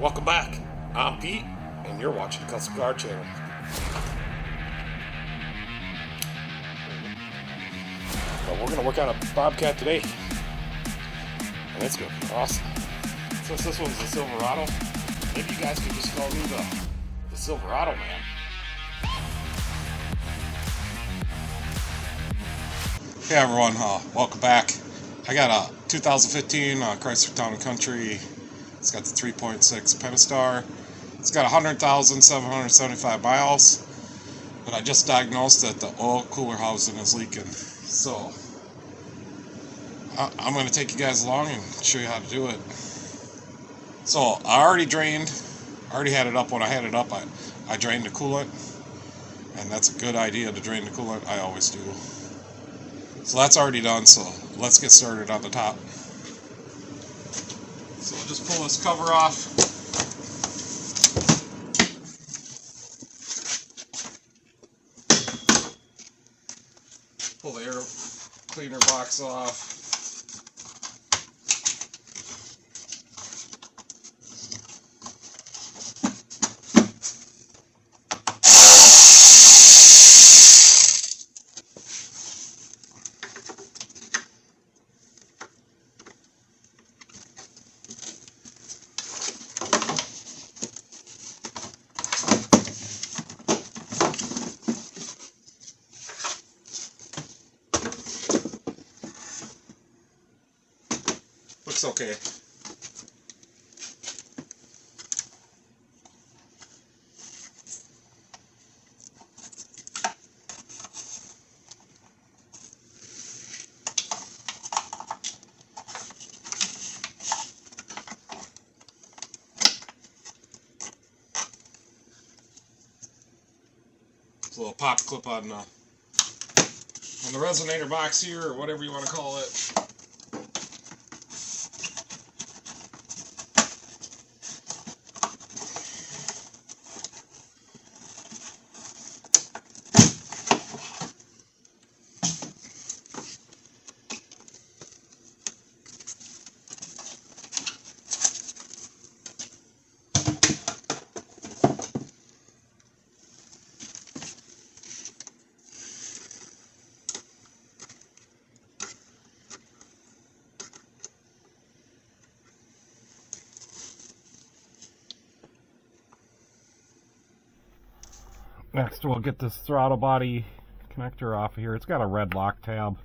Welcome back. I'm Pete, and you're watching the Custom Car Channel. Well, we're going to work on a Bobcat today, and it's going to be awesome. Since this one's a Silverado, maybe you guys can just call me the Silverado Man. Hey everyone, welcome back. I got a 2015 Chrysler Town & Country. It's got the 3.6 Pentastar. It's got 100,775 miles, but I just diagnosed that the oil cooler housing is leaking. So I'm going to take you guys along and show you how to do it. So I already had it up. When I had it up, I drained the coolant, and that's a good idea to drain the coolant. I always do. So that's already done, so let's get started on the top. So we'll just pull this cover off. Pull the air cleaner box off. Looks okay. It's a little pop clip on the resonator box here, or whatever you want to call it. Next, we'll get this throttle body connector off of here. It's got a red lock tab.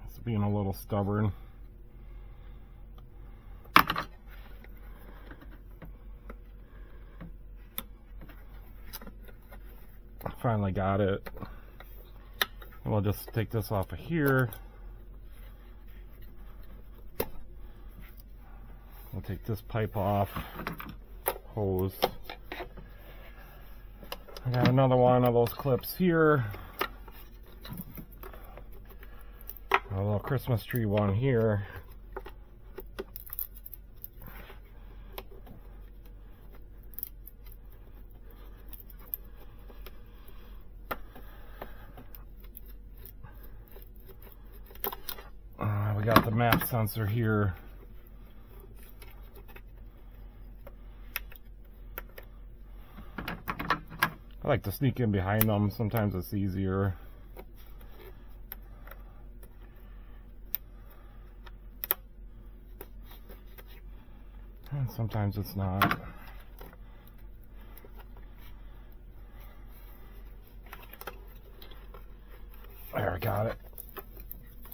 It's being a little stubborn. I finally got it. And we'll just take this off of here. We'll take this pipe off. Hose. I got another one of those clips here. A little Christmas tree one here. We got the map sensor here. I like to sneak in behind them. Sometimes it's easier. And sometimes it's not. There, I got it.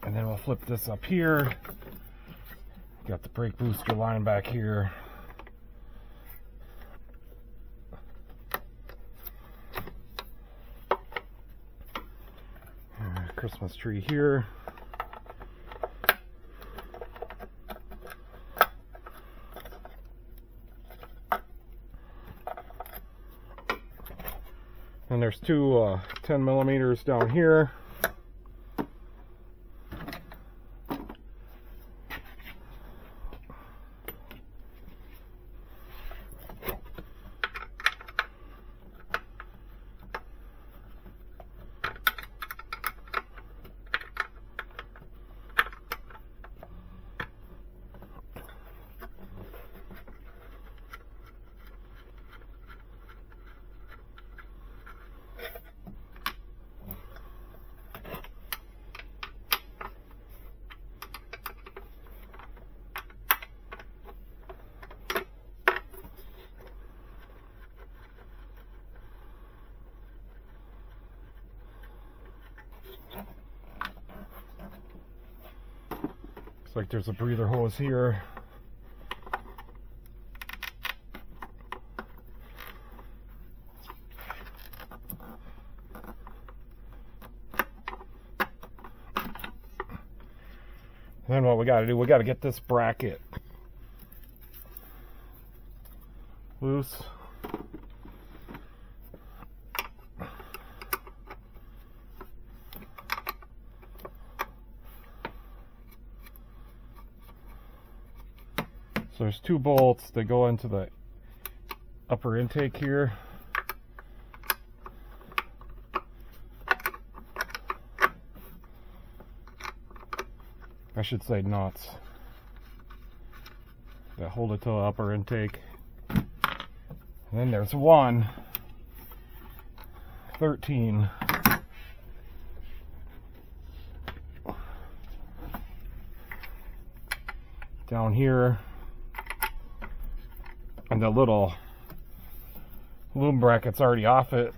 And then we'll flip this up here. Got the brake booster line back here. Christmas tree here. And there's two 10 millimeters down here. Looks like there's a breather hose here. Then what we got to do, we got to get this bracket loose. So there's two bolts that go into the upper intake here. I should say nuts that hold it to the upper intake. And then there's 13 down here, and the little loom bracket's already off it.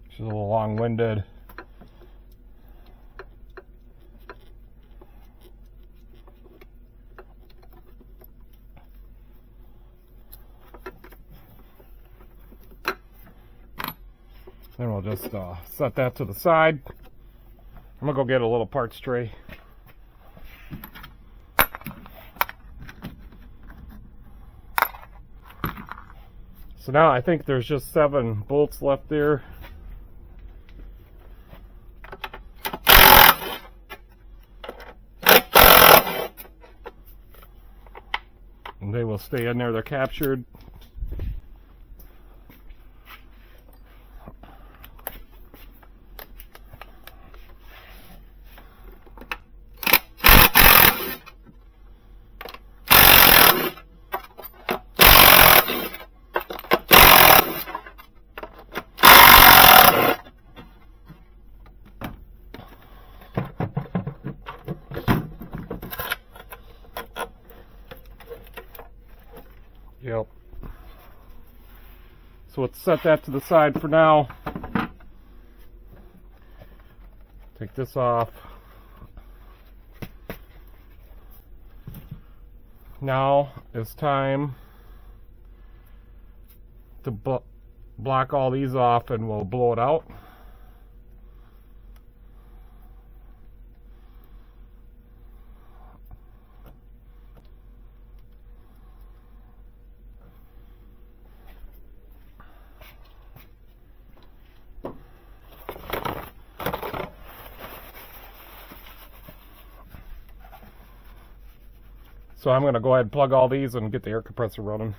She's a little long-winded. Then we'll just set that to the side. I'm gonna go get a little parts tray. So now I think there's just 7 bolts left there. And they will stay in there, they're captured. Yep. So let's set that to the side for now. Take this off. Now it's time to block all these off, and we'll blow it out. So I'm going to go ahead and plug all these and get the air compressor running.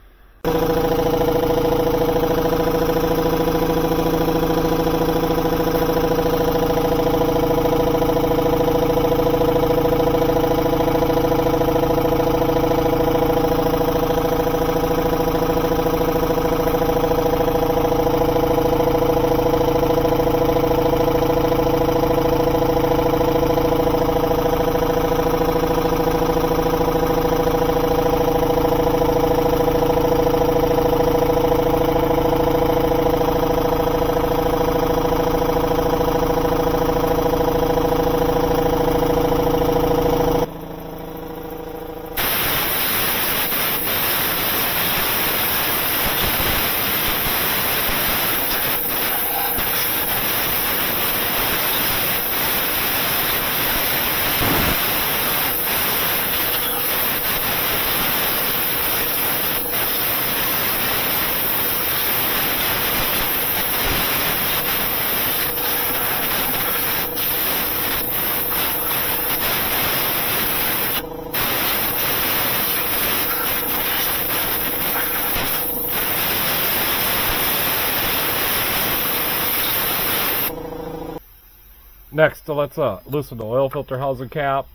Next, let's loosen the oil filter housing cap,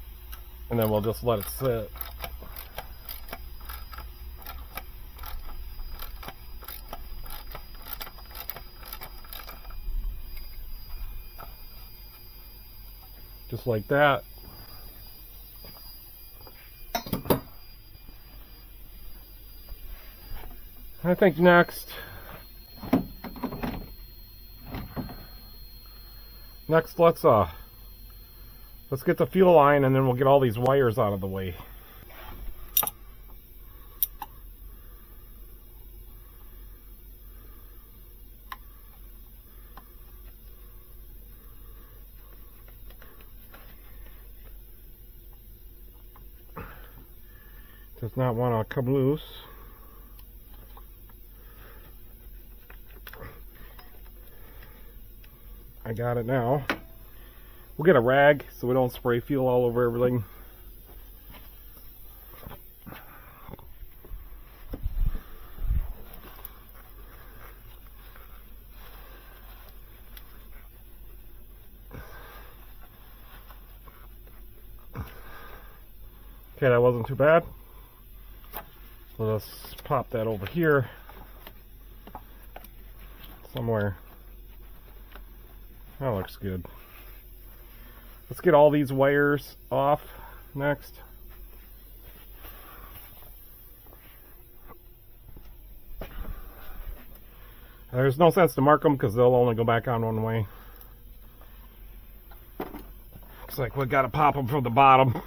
and then we'll just let it sit. Just like that. I think next let's get the fuel line, and then we'll get all these wires out of the way. Does not want to come loose. I got it now. We'll get a rag so we don't spray fuel all over everything. Okay, that wasn't too bad. Let's pop that over here somewhere. That looks good. Let's get all these wires off next. There's no sense to mark them because they'll only go back on one way. Looks like we gotta pop them from the bottom.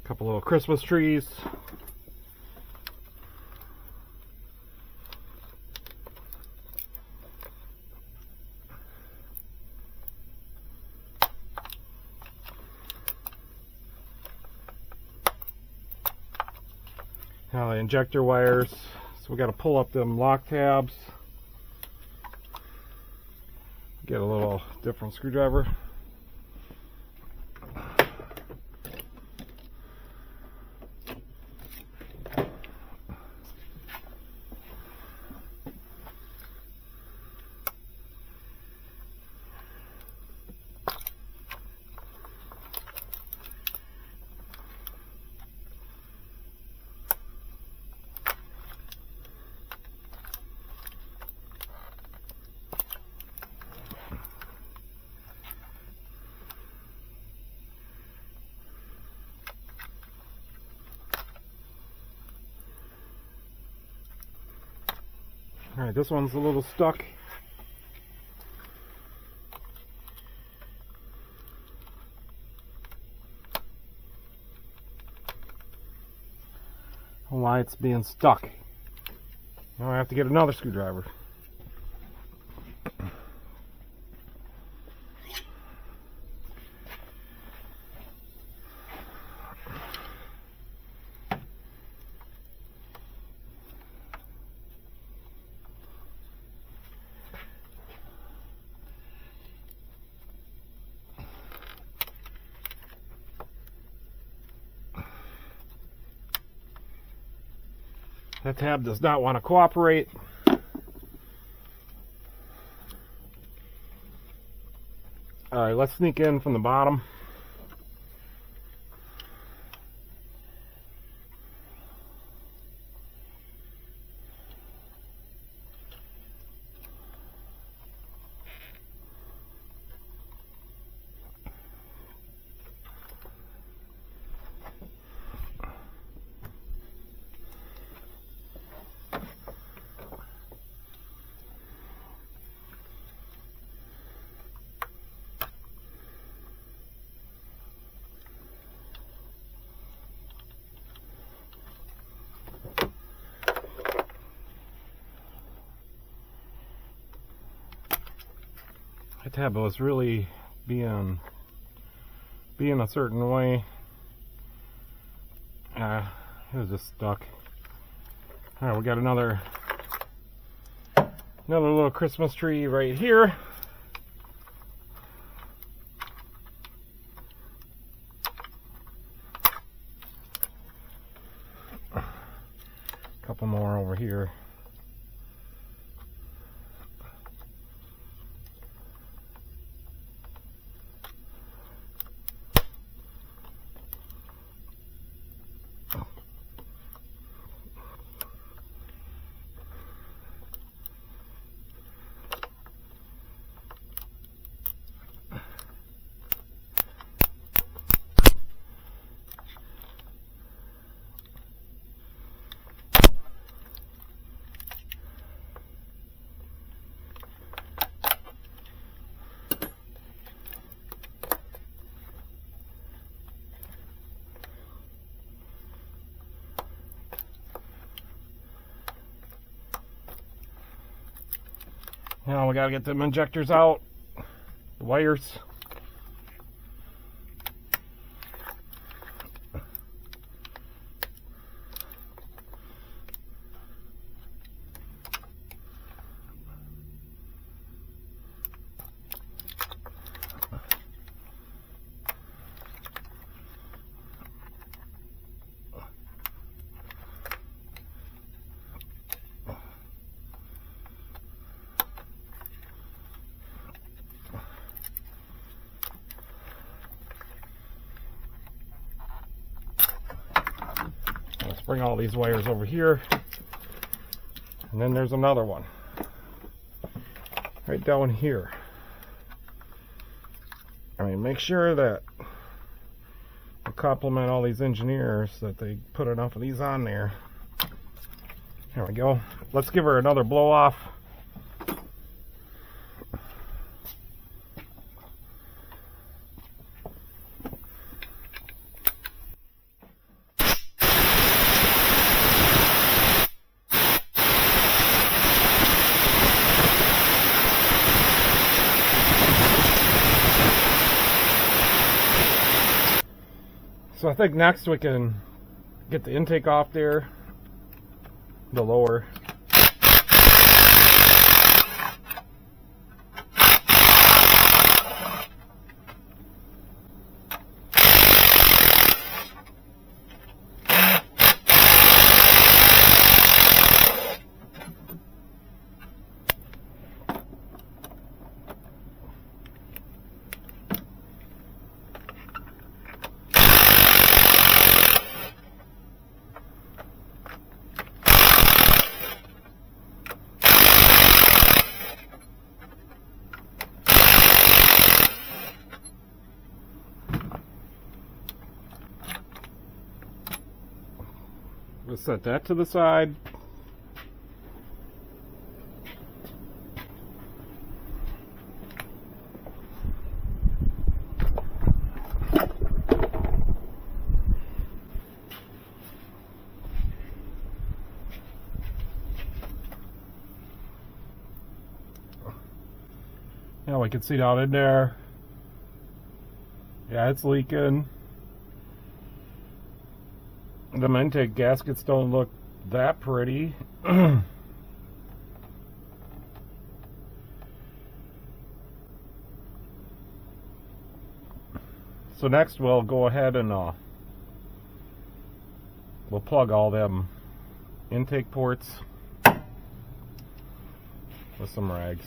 Couple little Christmas trees. Now the injector wires. So we got to pull up them lock tabs. Get a little different screwdriver. Alright, this one's a little stuck. Why it's being stuck. Now I have to get another screwdriver. That tab does not want to cooperate. Alright, let's sneak in from the bottom. The tab was really being a certain way. It was just stuck. Alright, we got another little Christmas tree right here. Couple more over here. Now we gotta get them injectors out, the wires. Let's bring all these wires over here. And then there's another one right down here. I mean, make sure that I compliment all these engineers that they put enough of these on there. There we go. Let's give her another blow off. So I think next we can get the intake off there, the lower. We'll set that to the side. Now we can see down in there. Yeah, it's leaking. The intake gaskets don't look that pretty. So next we'll go ahead and we'll plug all them intake ports with some rags.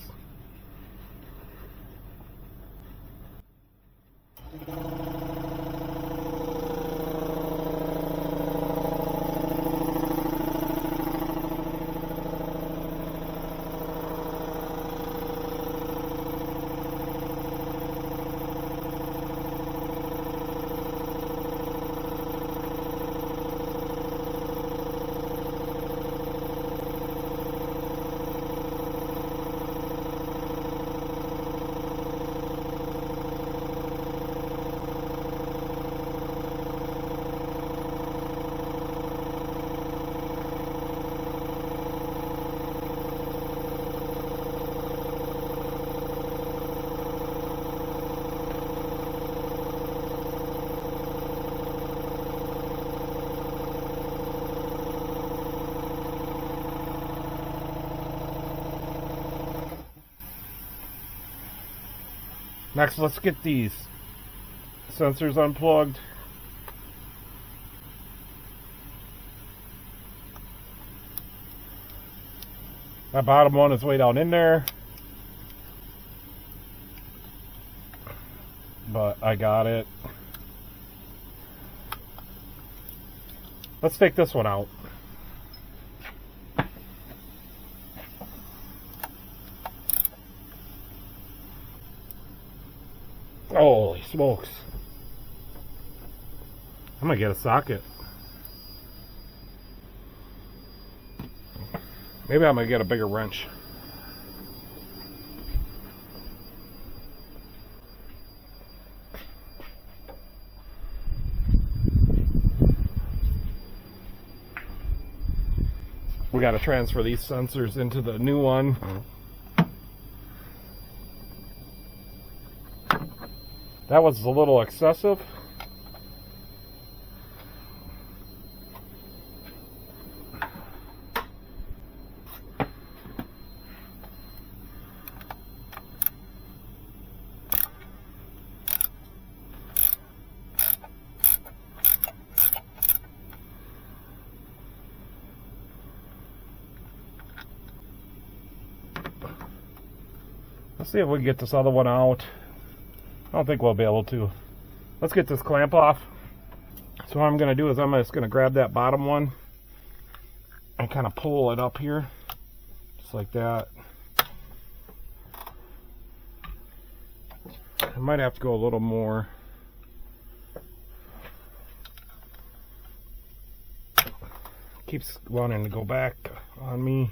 Next, let's get these sensors unplugged. That bottom one is way down in there, but I got it. Let's take this one out. Holy smokes. I'm gonna get a socket. Maybe I'm gonna get a bigger wrench. We gotta transfer these sensors into the new one. That was a little excessive. Let's see if we can get this other one out. I don't think we'll be able to. Let's get this clamp off. So what I'm going to do is I'm just going to grab that bottom one and kind of pull it up here. Just like that. I might have to go a little more. Keeps wanting to go back on me.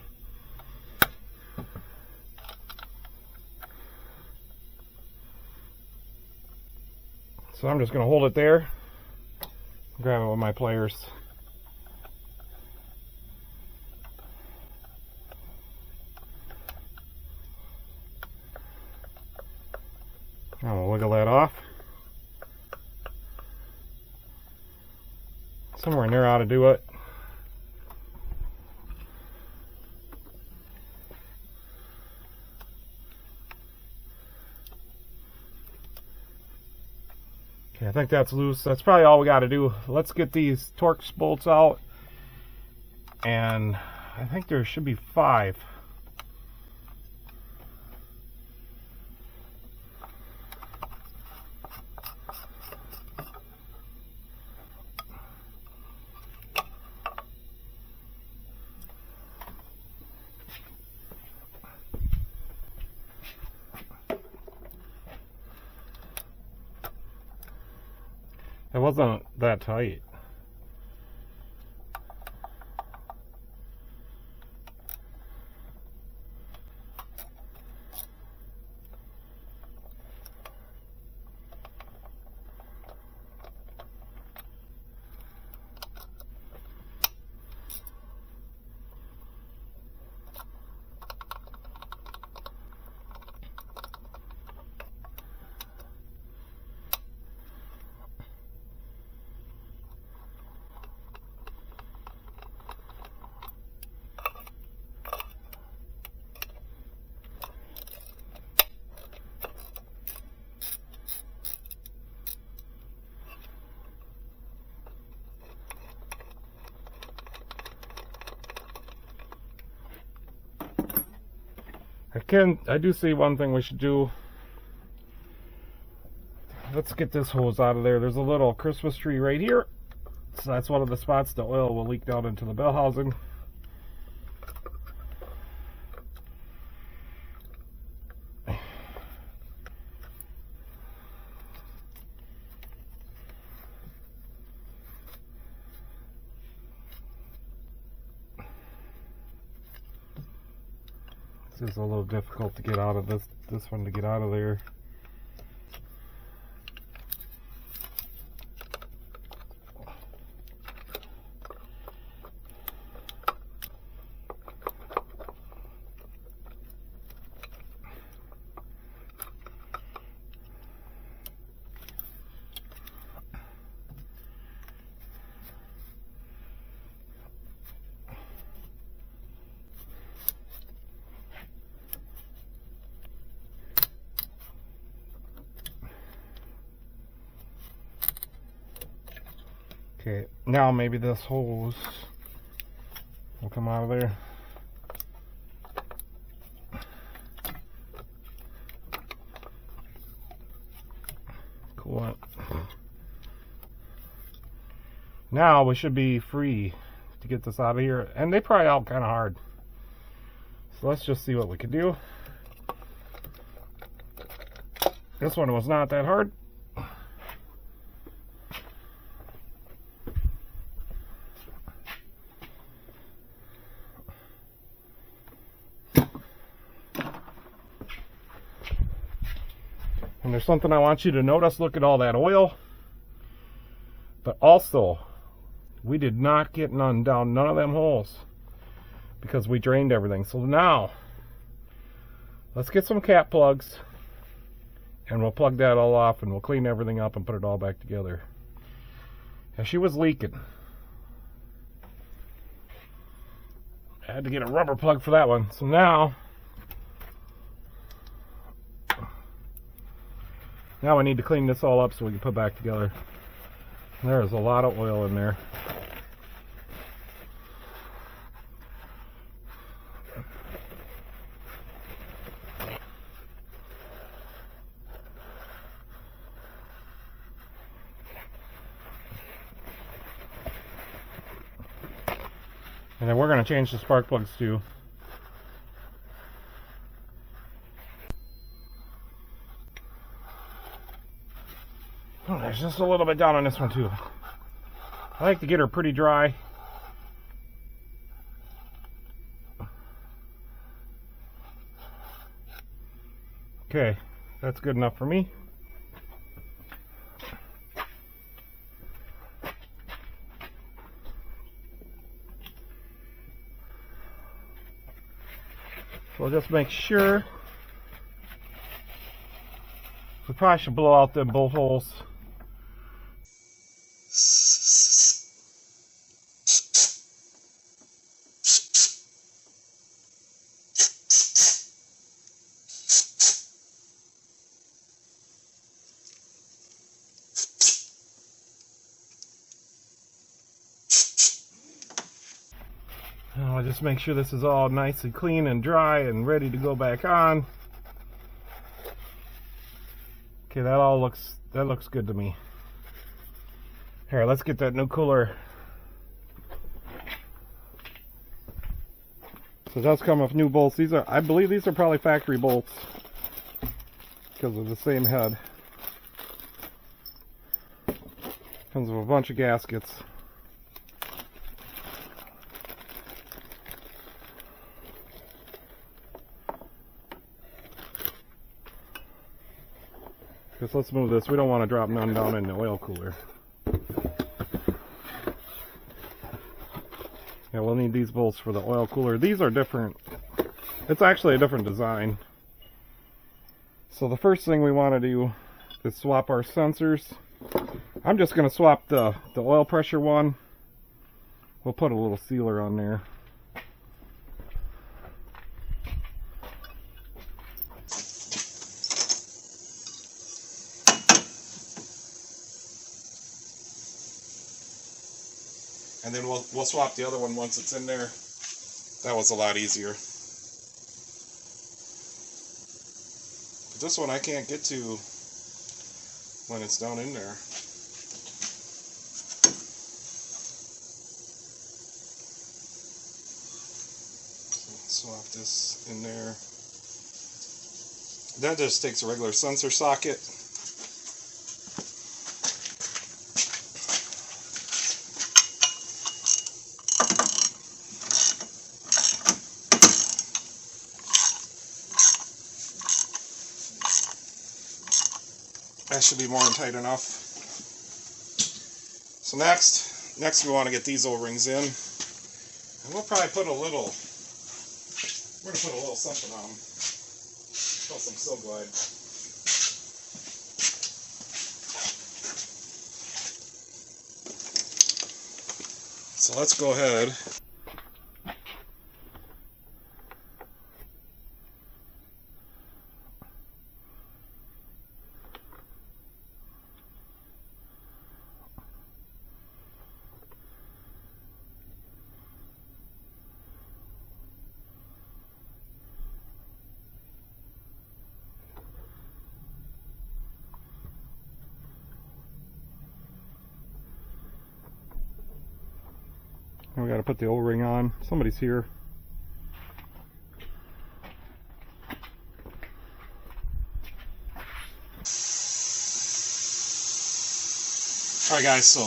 So I'm just going to hold it there, grab it with my pliers. I'm going to wiggle that off. Somewhere in there ought to do it. Okay, I think that's loose. That's probably all we got to do. Let's get these Torx bolts out. And I think there should be 5. It wasn't that tight. I do see one thing we should do. Let's get this hose out of there. There's a little Christmas tree right here. So that's one of the spots the oil will leak down into the bell housing. This is a little difficult to get out of this one to get out of there. Okay, now maybe this hose will come out of there. Cool. Now we should be free to get this out of here. And they pry out kind of hard. So let's just see what we can do. This one was not that hard. And there's something I want you to notice. Look at all that oil. But also, we did not get down none of them holes because we drained everything. So now, let's get some cat plugs and we'll plug that all off and we'll clean everything up and put it all back together. And she was leaking. I had to get a rubber plug for that one. So now we need to clean this all up so we can put it back together. There is a lot of oil in there. And then we're going to change the spark plugs too. Oh, there's just a little bit down on this one too. I like to get her pretty dry. Okay, that's good enough for me. So we'll just make sure. We probably should blow out them both holes. I'll just make sure this is all nice and clean and dry and ready to go back on. Okay, that looks good to me. Here, let's get that new cooler. So it does come with new bolts. I believe these are probably factory bolts because of the same head. Comes with a bunch of gaskets. Because let's move this. We don't want to drop none down in the oil cooler. Yeah, we'll need these bolts for the oil cooler. These are different. It's actually a different design. So the first thing we want to do is swap our sensors. I'm just going to swap the oil pressure one. We'll put a little sealer on there. And then we'll swap the other one once it's in there. That was a lot easier. But this one I can't get to when it's down in there. So swap this in there. That just takes a regular sensor socket. That should be more than tight enough. So next we want to get these O-rings in. And we'll probably put a little, we're going to put a little something on them. Put some Silk Glide. So let's go ahead. Now we got to put the O-ring on. Somebody's here. Alright guys, so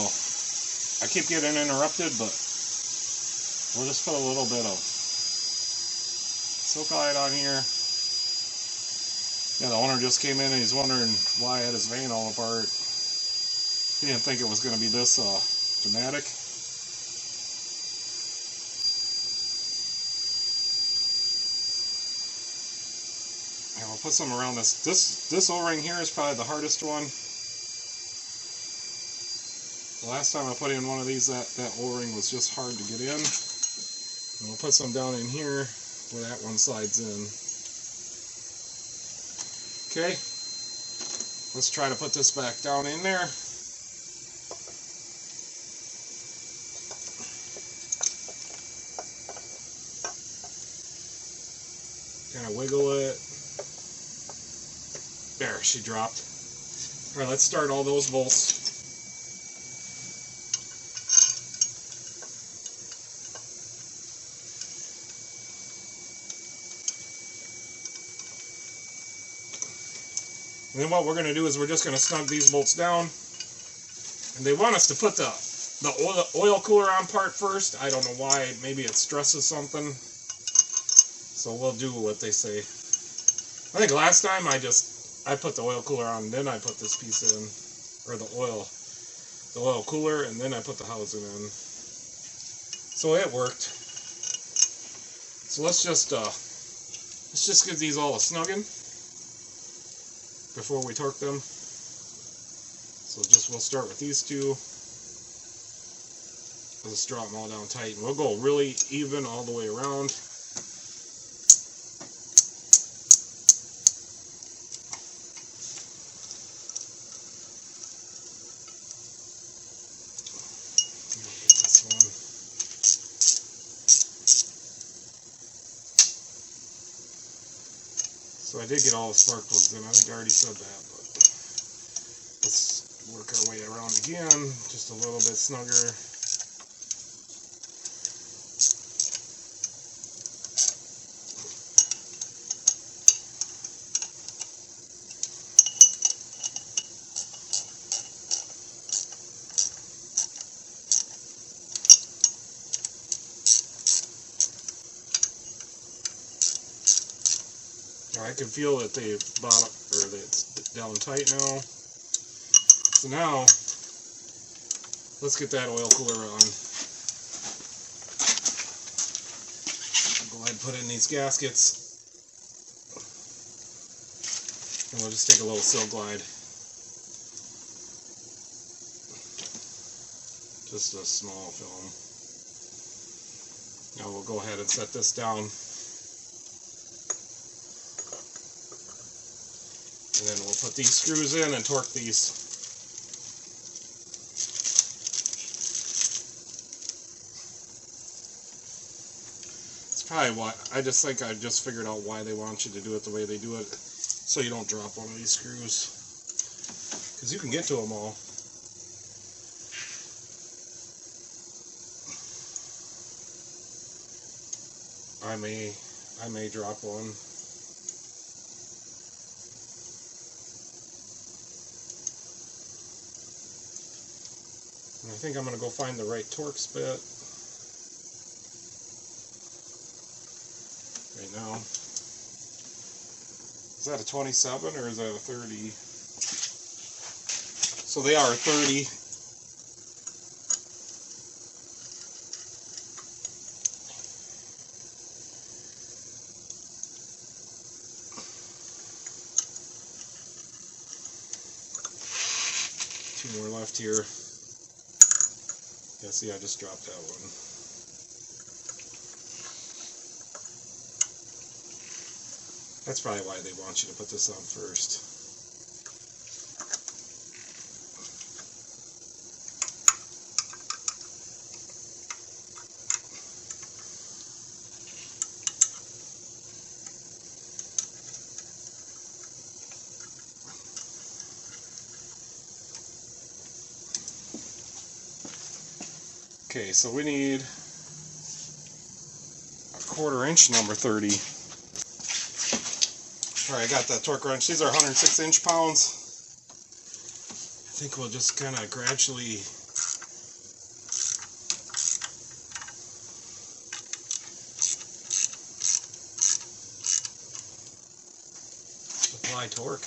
I keep getting interrupted, but we'll just put a little bit of Silkite on here. Yeah, the owner just came in and he's wondering why I had his vane all apart. He didn't think it was going to be this dramatic. And we'll put some around this. This O-ring here is probably the hardest one. The last time I put in one of these, that O-ring was just hard to get in. And we'll put some down in here where that one slides in. Okay, let's try to put this back down in there. Kind of wiggle it. There, she dropped. All right, let's start all those bolts. And then what we're going to do is we're just going to snug these bolts down. And they want us to put the oil cooler on part first. I don't know why. Maybe it stresses something. So we'll do what they say. I think last time I put the oil cooler on, and then I put this piece in, or the oil cooler, and then I put the housing in. So it worked. So let's just give these all a snugging before we torque them. So we'll start with these two. We'll just draw them all down tight, and we'll go really even all the way around. So I did get all the spark plugs in. I think I already said that, but let's work our way around again, just a little bit snugger. I can feel that they've bottom, or that it's down tight now. So now, let's get that oil cooler on. I'll go ahead and put in these gaskets. And we'll just take a little silk glide. Just a small film. Now we'll go ahead and set this down. And then we'll put these screws in and torque these. It's probably why, I just figured out why they want you to do it the way they do it, so you don't drop one of these screws. Because you can get to them all. I may drop one. I think I'm going to go find the right torque bit right now. Is that a 27 or is that a 30? So they are 30. Two more left here. Yeah, see, I just dropped that one. That's probably why they want you to put this on first. Okay, so we need 1/4 inch number 30. Alright, I got that torque wrench. These are 106 inch-pounds. I think we'll just kind of gradually apply torque.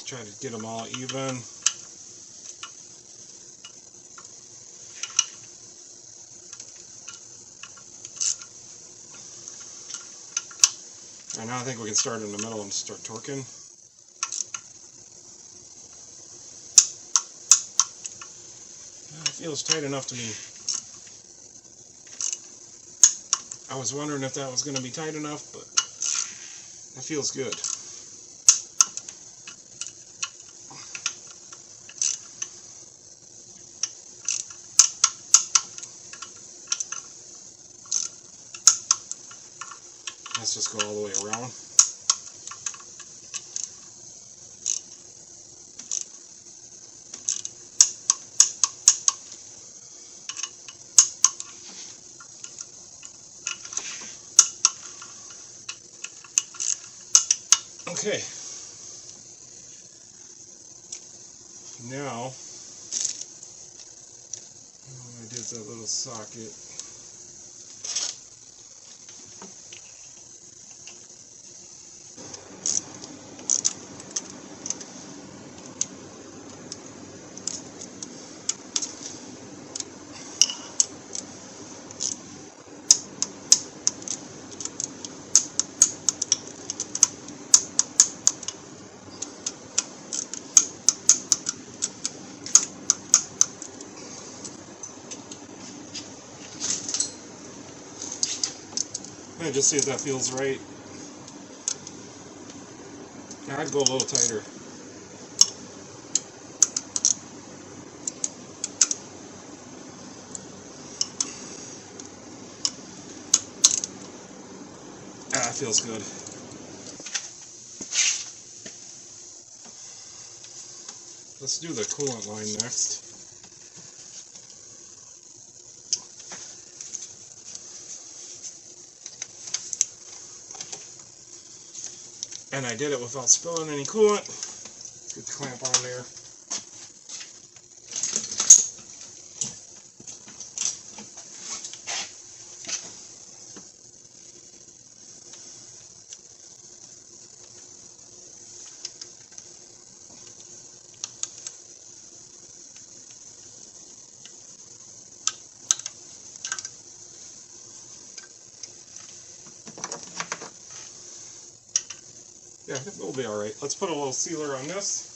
Try to get them all even. Alright, now I think we can start in the middle and start torquing. It feels tight enough to me. I was wondering if that was going to be tight enough, but that feels good. Let's just go all the way around. Okay. Now, I did that little socket. Just see if that feels right. I'd go a little tighter. That feels good. Let's do the coolant line next. And I did it without spilling any coolant. Get the clamp on there. Yeah, I think we'll be alright. Let's put a little sealer on this.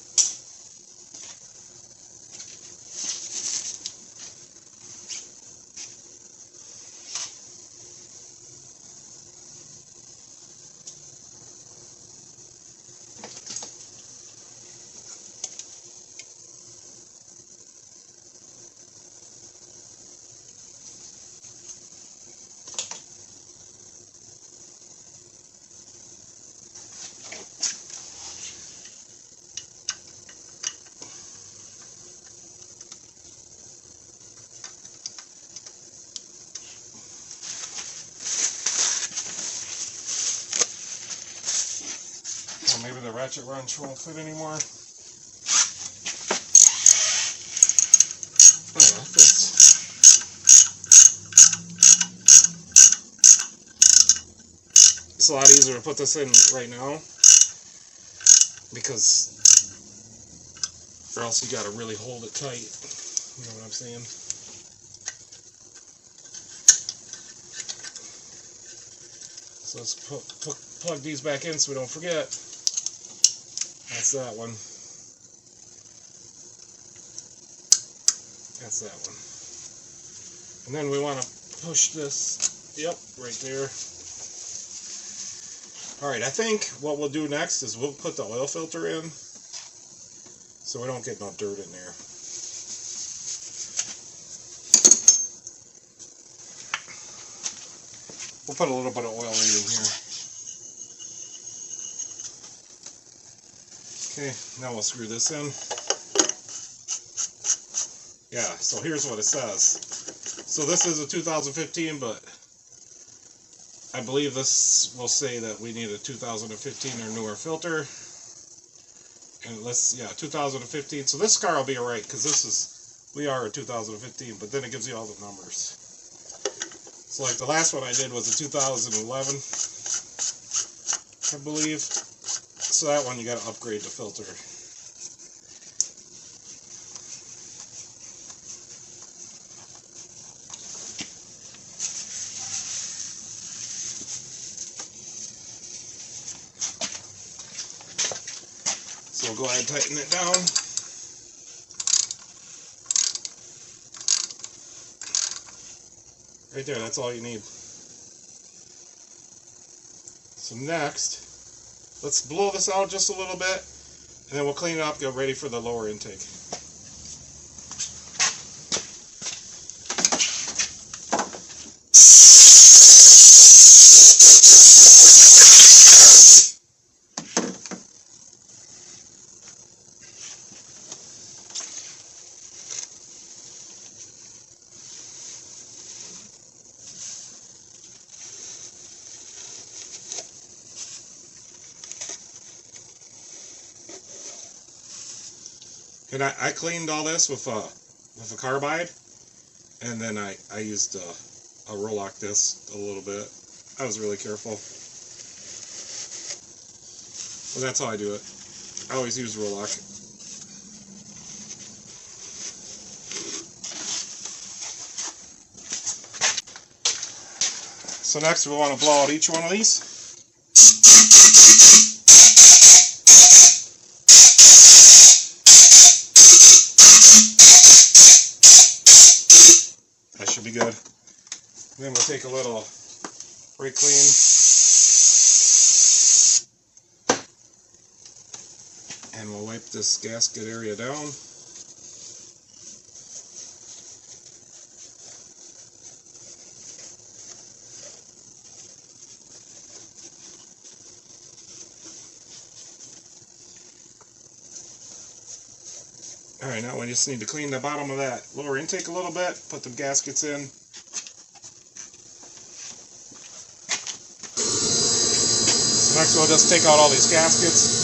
Maybe the ratchet wrench won't fit anymore. Oh yeah, it fits. It's a lot easier to put this in right now because, or else you gotta really hold it tight. You know what I'm saying? So let's plug these back in so we don't forget. That's that one. That's that one. And then we want to push this, yep, right there. Alright, I think what we'll do next is we'll put the oil filter in so we don't get no dirt in there. We'll put a little bit of oil right in here. Okay, now we'll screw this in. Yeah, so here's what it says. So this is a 2015, but I believe this will say that we need a 2015 or newer filter. And yeah, 2015. So this car will be alright, because we are a 2015, but then it gives you all the numbers. So like the last one I did was a 2011, I believe. So that one you got to upgrade the filter. So we'll go ahead and tighten it down. Right there, that's all you need. So next, let's blow this out just a little bit, and then we'll clean it up, get ready for the lower intake. And I cleaned all this with a carbide, and then I used a Rolock disc a little bit. I was really careful. Well, that's how I do it. I always use Rolock. So next we want to blow out each one of these. Should be good. And then we'll take a little brake clean and we'll wipe this gasket area down. Alright, now we just need to clean the bottom of that lower intake a little bit, put the gaskets in. So next we'll just take out all these gaskets.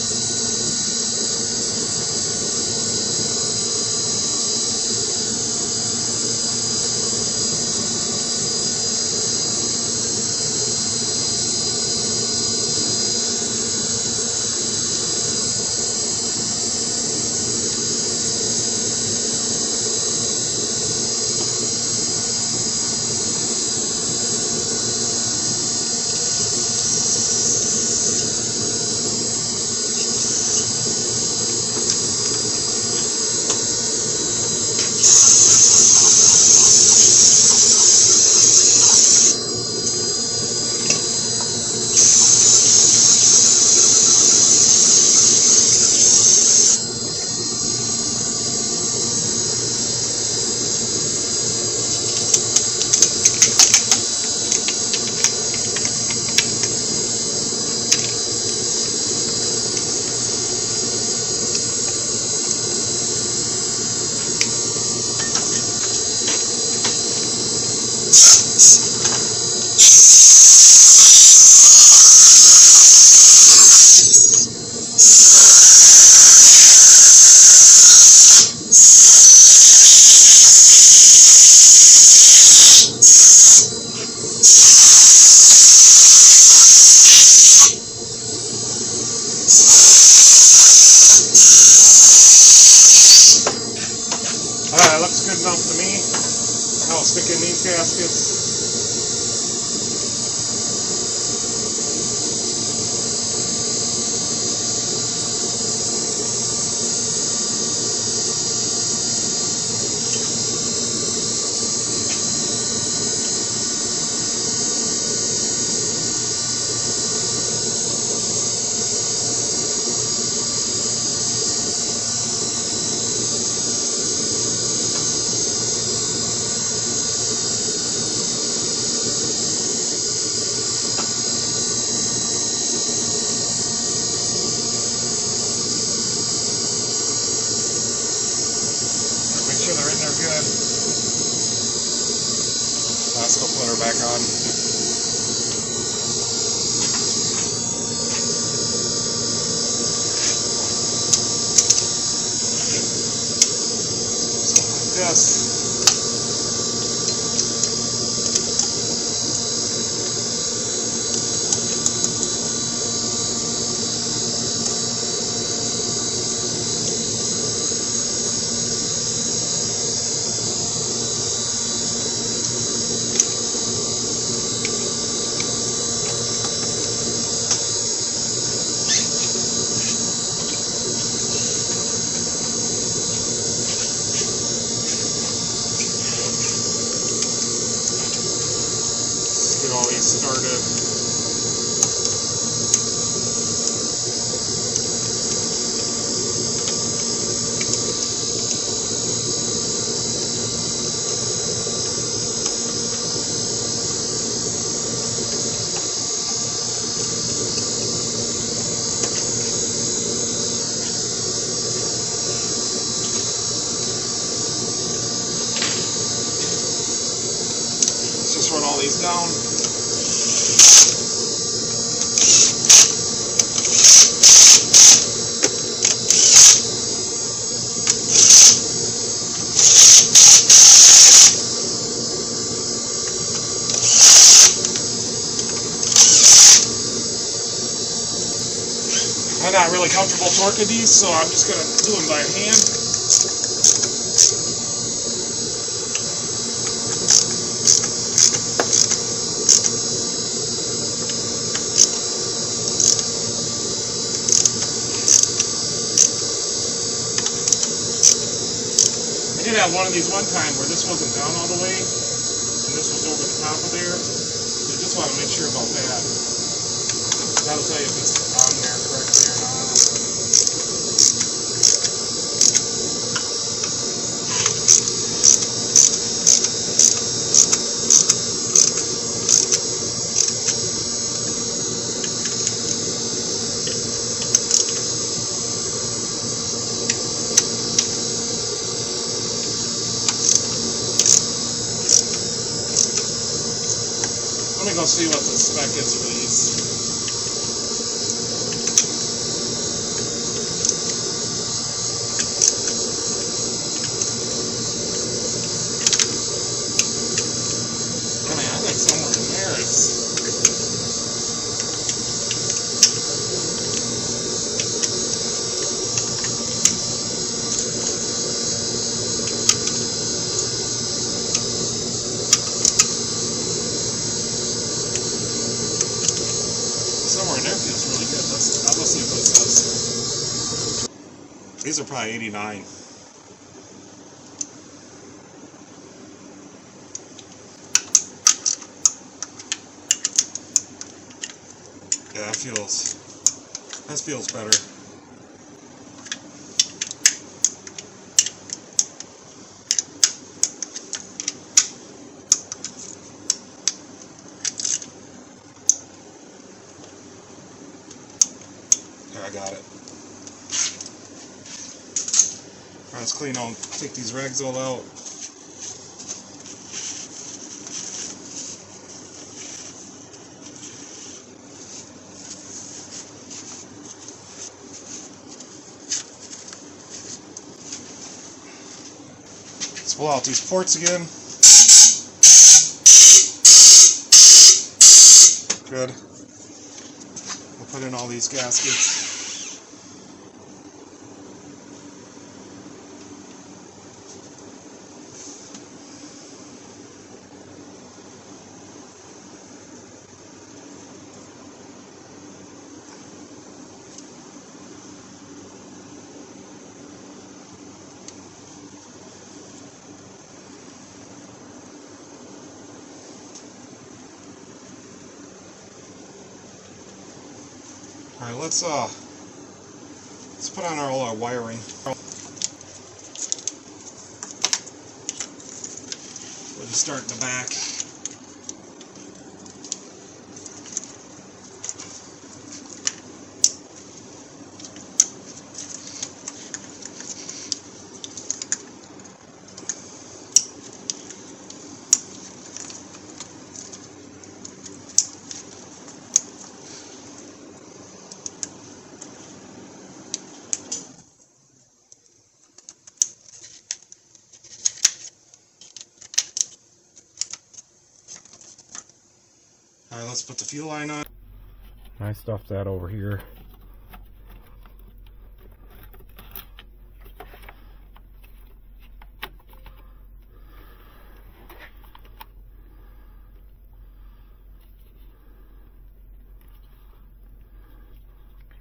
That looks good enough to me. Now I'll stick in these gaskets. motor back on. Yes. Get all these started. Let's just run all these down. I'm not really comfortable torquing these, so I'm just going to do them by hand. I did have one of these one time where this wasn't down all the way, and this was over the top of there. So you just want to make sure about that. That'll tell you if it's on there correctly or not. Let me go see what the spec is for these. I mean, I think somewhere in there it's... Somewhere in there feels really good. I'll go see what it says. These are probably 89. Yeah, that feels better. I got it. Alright, let's clean on, take these rags all out. Let's pull out these ports again. Good. We'll put in all these gaskets. Alright, let's put on all our wiring. We'll just start in the back. let's put the fuel line on. I stuffed that over here.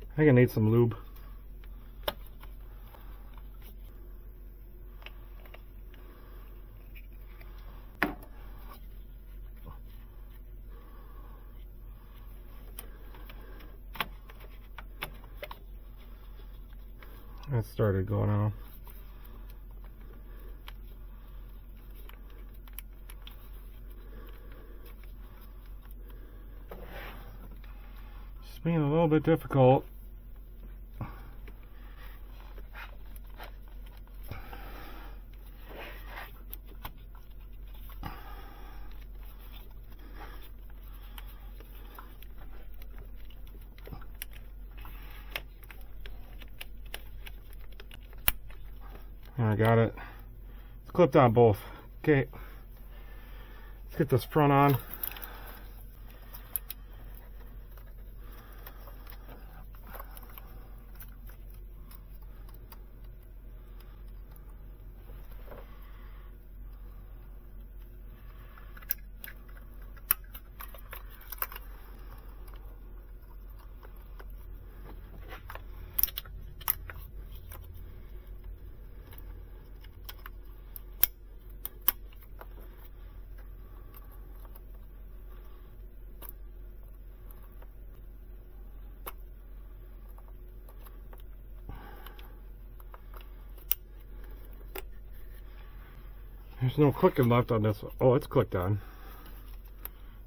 I think I need some lube. That started going on. It's being a little bit difficult. I got it. It's clipped on both. Okay. Let's get this front on. There's no clicking left on this. Oh, it's clicked on.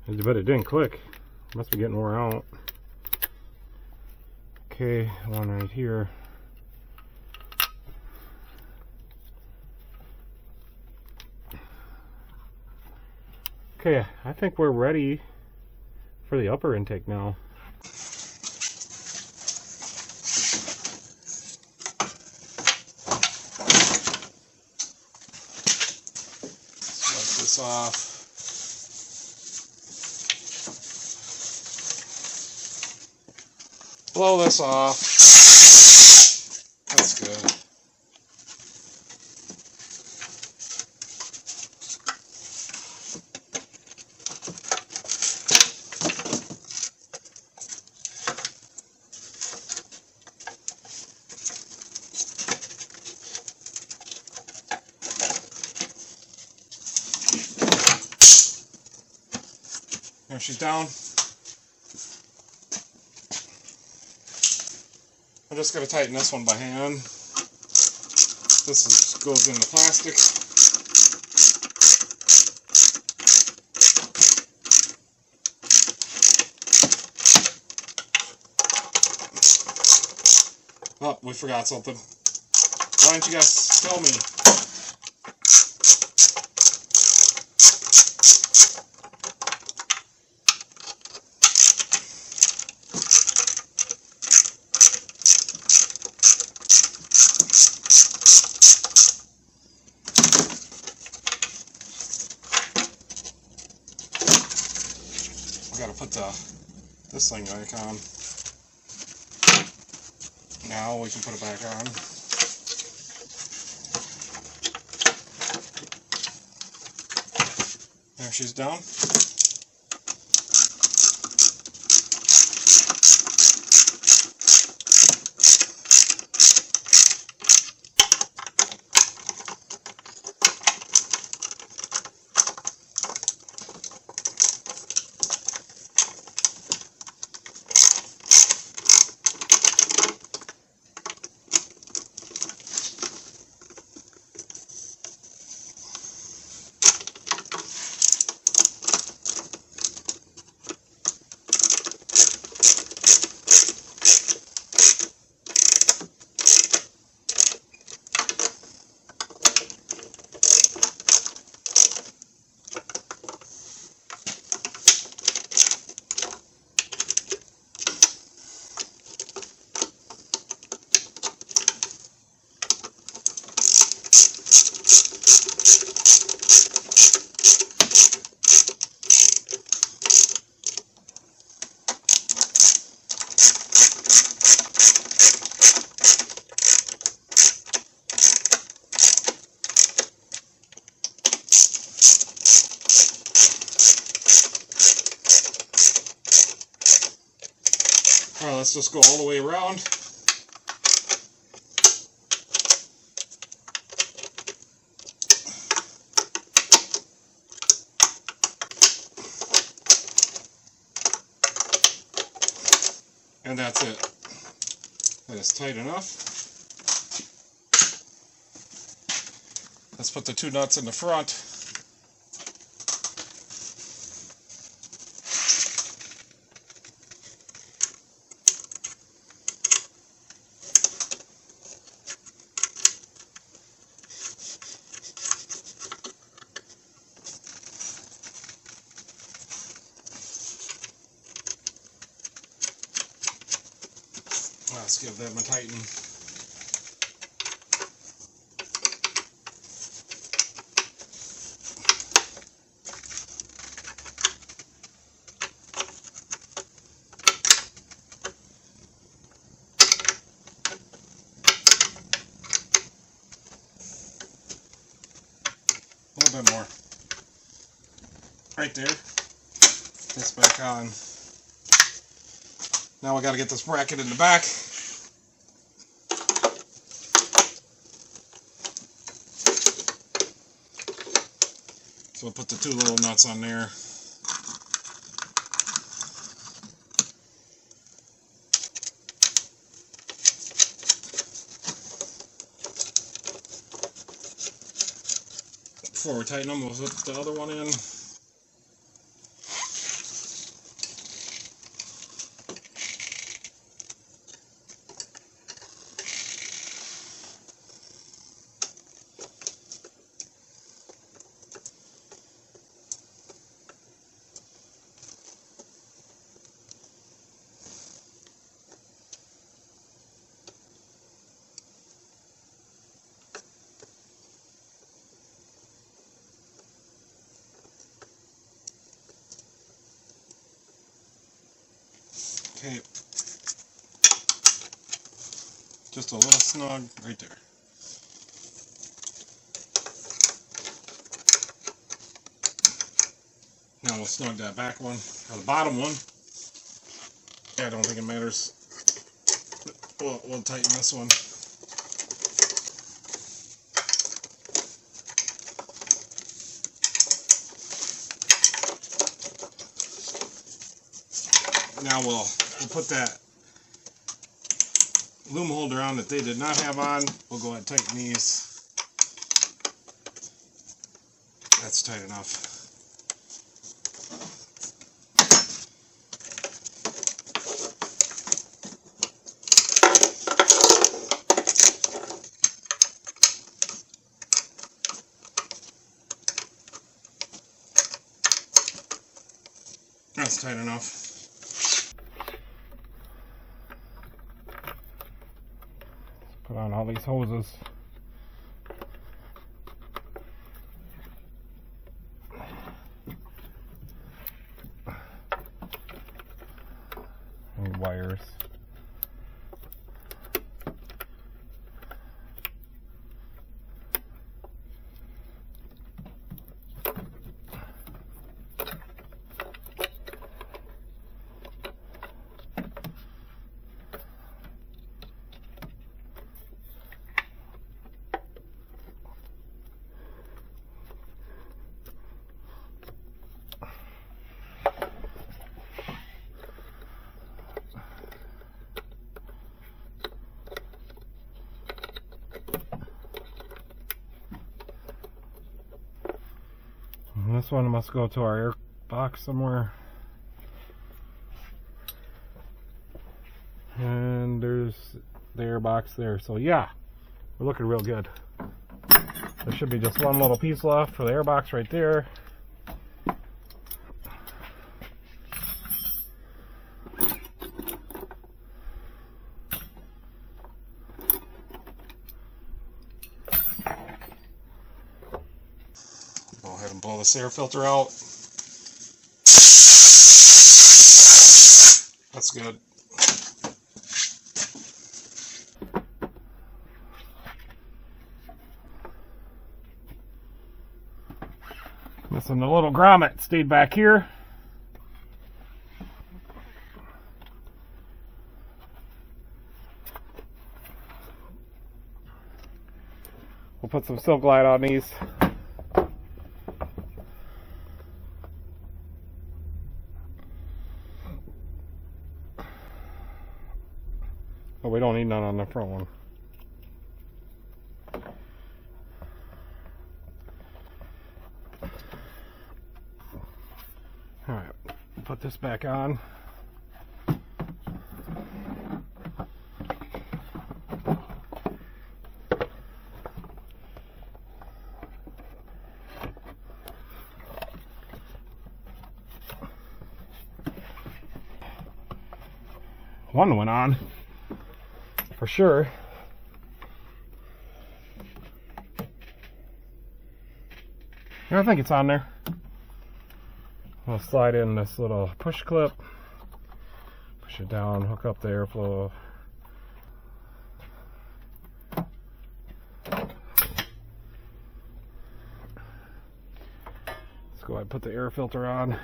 But it didn't click. Must be getting wore out. Okay, one right here. Okay, I think we're ready for the upper intake now. This off. Blow this off. That's good. There she's down. I'm just going to tighten this one by hand. This goes in the plastic. Oh, we forgot something. Why didn't you guys tell me? Got to put this thing back on. Now we can put it back on. There she's down. let's just go all the way around. And that's it. That is tight enough. Let's put the two nuts in the front. Let's give them a tighten. A little bit more. Right there. This back on. Now we got to get this bracket in the back. So we'll put the two little nuts on there. Before we tighten them, we'll put the other one in. Okay, just a little snug right there. Now we'll snug that back one, or the bottom one. I don't think it matters. We'll tighten this one. Now we'll put that loom holder on that they did not have on. We'll go ahead and tighten these. That's tight enough. That's tight enough. Put on all these hoses. And wires. And this one must go to our air box somewhere. And there's the air box there. So yeah, we're looking real good. There should be just one little piece left for the air box right there. Go ahead and blow this air filter out. That's good. Missing the little grommet stayed back here. We'll put some Silk Glide on these. But we don't need none on the front one. Alright, put this back on. One went on, for sure. I think it's on there. I'll slide in this little push clip, push it down, hook up the airflow. Let's go ahead and put the air filter on.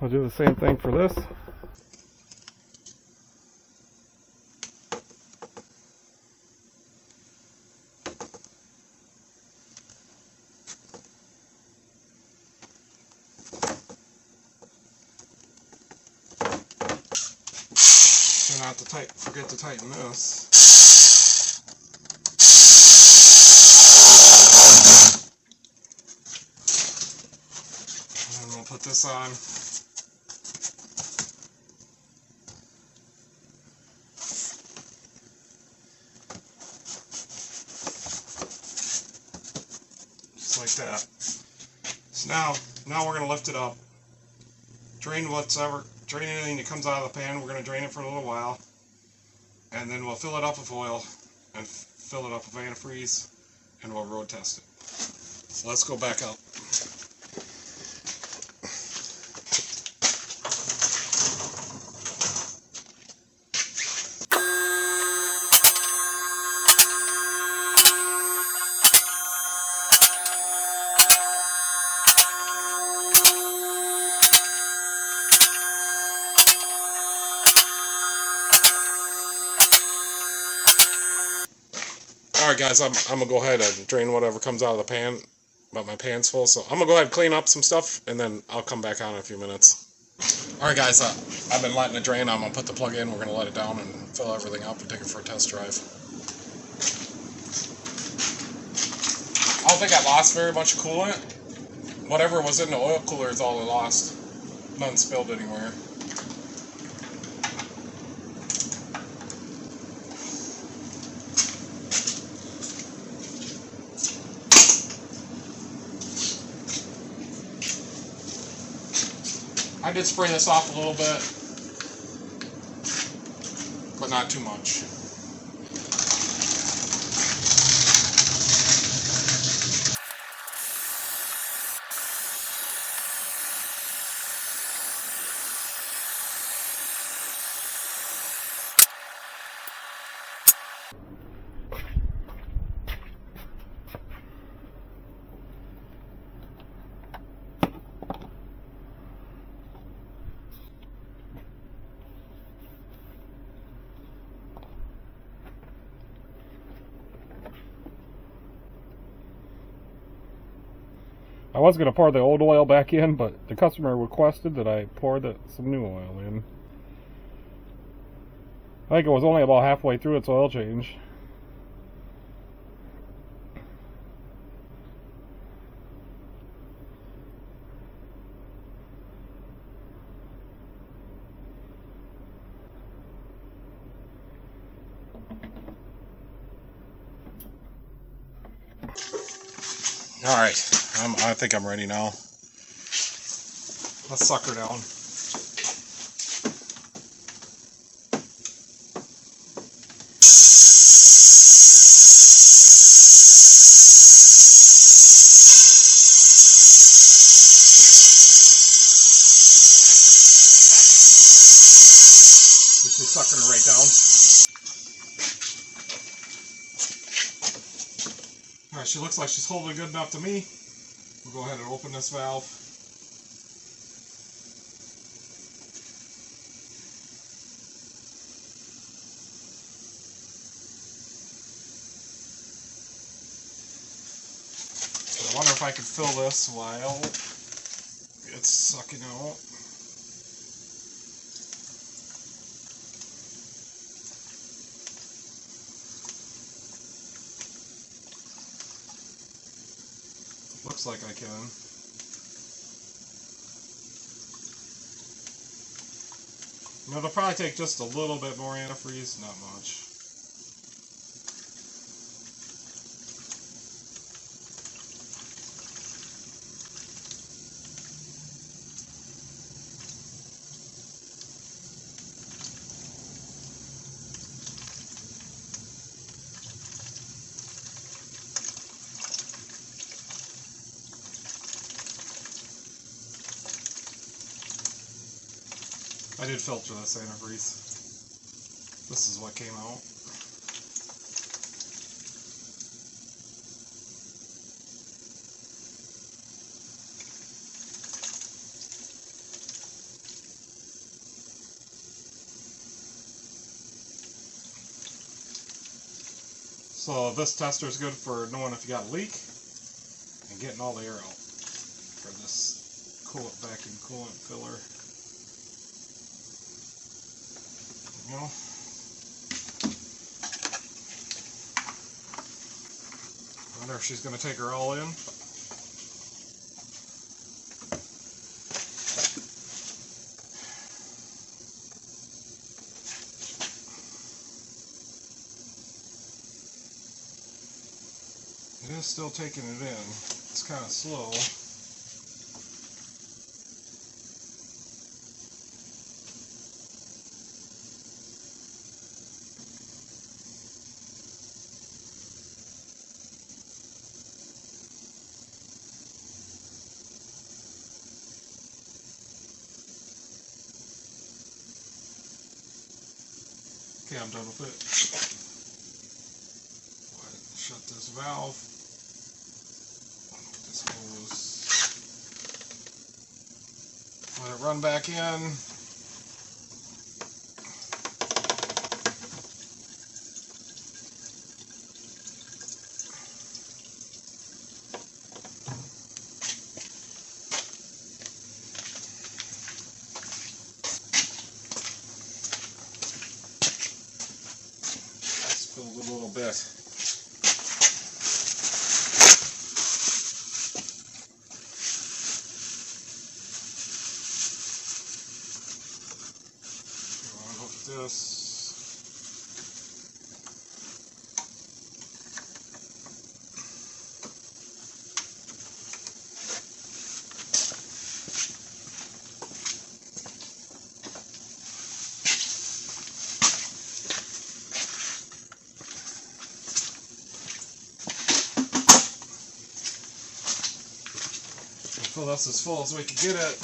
I'll do the same thing for this. Try not to forget to tighten this. And then we'll put this on. Like that. So now we're going to lift it up, drain anything that comes out of the pan. We're going to drain it for a little while, and then we'll fill it up with oil and fill it up with antifreeze, and we'll road test it. So let's go back up. Alright guys, I'm going to go ahead and drain whatever comes out of the pan, but my pan's full, so I'm going to go ahead and clean up some stuff, and then I'll come back on in a few minutes. Alright guys, I've been letting it drain. I'm going to put the plug in, we're going to let it down and fill everything up and take it for a test drive. I don't think I lost very much coolant. Whatever was in the oil cooler is all I lost. None spilled anywhere. I did spray this off a little bit, but not too much. I was going to pour the old oil back in, but the customer requested that I pour some new oil in. I think it was only about halfway through its oil change. Alright, I think I'm ready now. Let's suck her down. sucking her right down. Alright, she looks like she's holding good enough to me. We'll go ahead and open this valve. I wonder if I can fill this while it's sucking out. Looks like I can. It'll probably take just a little bit more antifreeze, not much. I did filter this antifreeze. This is what came out. So this tester is good for knowing if you got a leak and getting all the air out for this coolant vacuum coolant filler. You know. I wonder if she's going to take her all in. It is still taking it in. It's kind of slow. Okay, I'm done with it. Go ahead and shut this valve. Put this hose. Let it run back in. Spilled a little bit. Unhook this. Fill this as full as we can get it.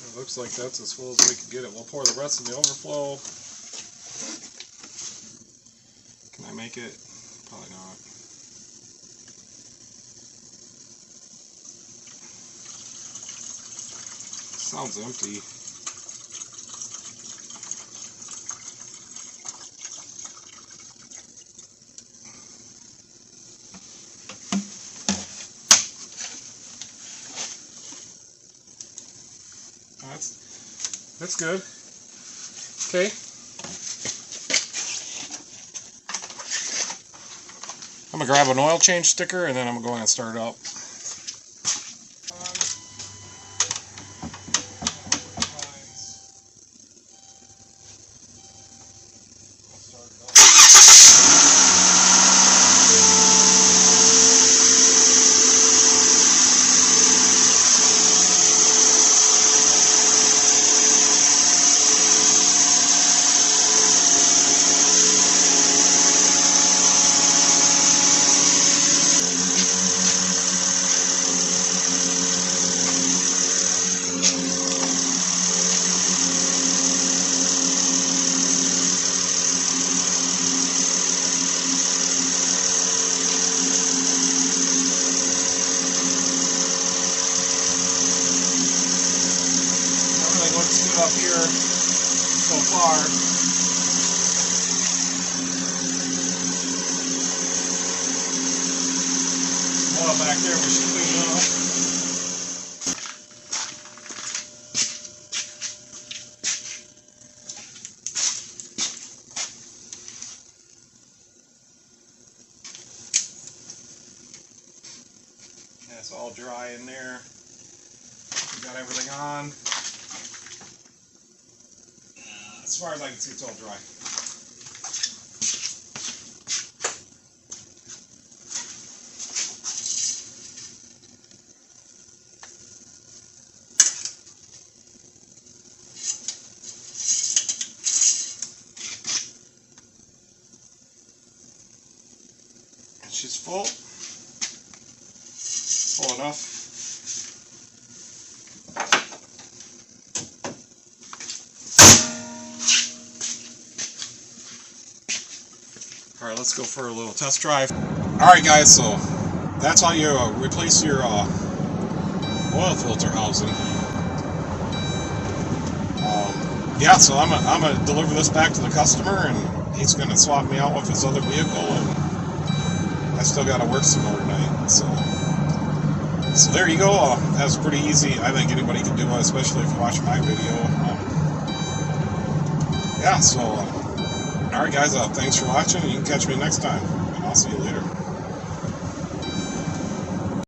It looks like that's as full as we can get it. We'll pour the rest in the overflow. Can I make it? Probably not. Sounds empty. That's good. Okay. I'm gonna grab an oil change sticker and then I'm gonna go ahead and start it up. up here so far. Oil back there we should clean up. It's all dry in there. We got everything on. As far as I can see, it's all dry. And she's full. Full enough. Alright, let's go for a little test drive. Alright guys, so that's how you replace your oil filter housing. Yeah, so I'm gonna deliver this back to the customer, and he's gonna swap me out with his other vehicle, and I still gotta work some more tonight. So there you go. That's pretty easy. I think anybody can do it, especially if you watch my video. Yeah, so alright guys, thanks for watching. You can catch me next time, and I'll see you later.